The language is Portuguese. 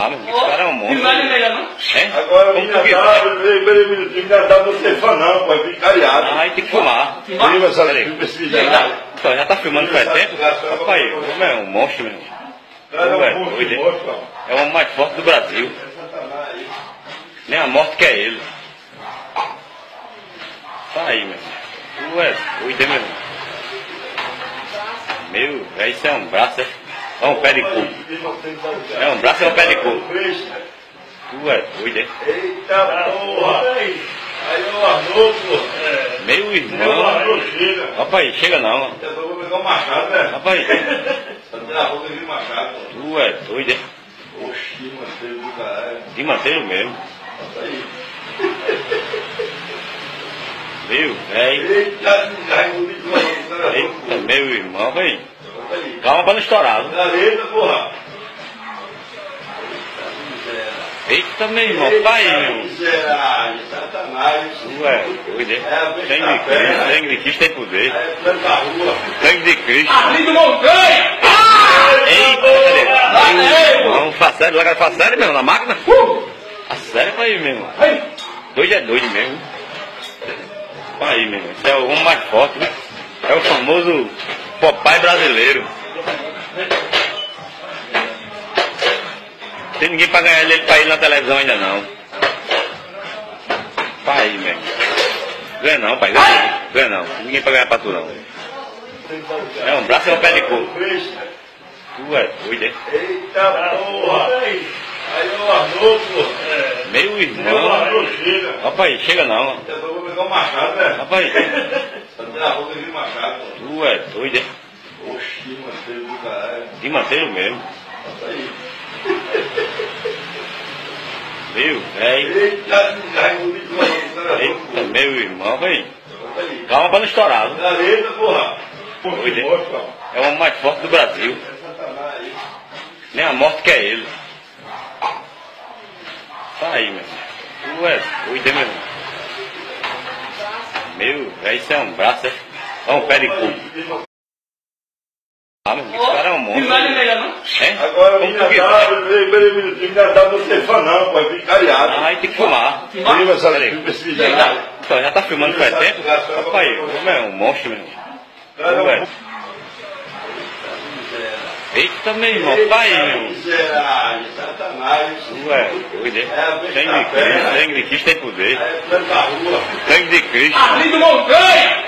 Ah, meu irmão, esse cara é um monstro. Não vai melhor, não? É? Agora, menina, dá você fã não, pô, é picariado. Ah, aí tem que filmar. Filma essa esse vídeo aí. Então, já tá filmando faz tempo? Rapaz, o homem é um monstro, meu irmão. Cara, é um monstro, Doido, hein? monstro. É o homem mais forte do Brasil. Nem a morte que é ele. Tá aí, meu irmão. Tu é doido, hein, meu irmão? Meu, velho, isso é um braço, é? É um pé de cu. É um braço, é um pé de cu. Tu é doido, hein? Eita porra! Aí eu arnou, pô. Meu irmão. Rapaz, chega não. Eu vou pegar um machado, né? Rapaz, Na rua eu vi machado. tu é doido, hein? Oxi, manteiga do caralho. De manteiga mesmo. Aí. Meu, velho. Eita, carregou de novo. Eita, meu irmão, velho. Calma pra não estourar. Viu? Eita, porra. Eita, meu irmão, pai, meu. Miserável, Satanás. Tu é doido, hein? Sangue de Cristo tem poder. É plano da rua. Sangue de Cristo. Arlindo Montanha! Eita, não, faz sério, larga, faz sério mesmo, na máquina? A sério, pai, meu irmão. Doido é doido mesmo. Aí, meu irmão, esse é o homem mais forte, né? É o famoso Popeye brasileiro. Tem ninguém pra ganhar ele pra ir na televisão ainda não. Pai, meu irmão. Ganha não, pai, ganha não. Ninguém pra ganhar pra tu não. É um braço e um pé de coco. Tu é doido, hein? Eita porra! Aí eu arnou, pô. Meu irmão. Rapaz, chega não. Eu vou pegar um machado, né? Rapaz, Na rua eu vi machado. tu é doido, hein? Oxi, manteiga do caralho. De manteiga mesmo. Aí. Meu, velho. Eita, carregou de novo. Eita, meu irmão, velho. Calma pra não estourar. Viu? Eita, porra. Doido, hein? É o homem mais forte do Brasil. Nem a morte que é ele. Tá aí, meu irmão. Tu é doido, hein, meu irmão? Meu, velho, isso é um braço, é? É um pé de cu. Ah, meu irmão, esse cara é um Não monstro. vai melhor, não? É? Agora, Como menina, tu quiser. dá você fã não, pô, é picariado. Ah, aí tem que filmar. Filma esse vídeo aí. Então, já tá filmando faz tempo? Rapaz, o homem é um monstro, meu irmão. Cara, é um monstro. Eita, meu irmão, pai, meu. Miserável, Satanás. Tu é doido, hein? Sangue de Cristo tem poder. É plano da rua. Sangue de Cristo. Arlindo Montanha!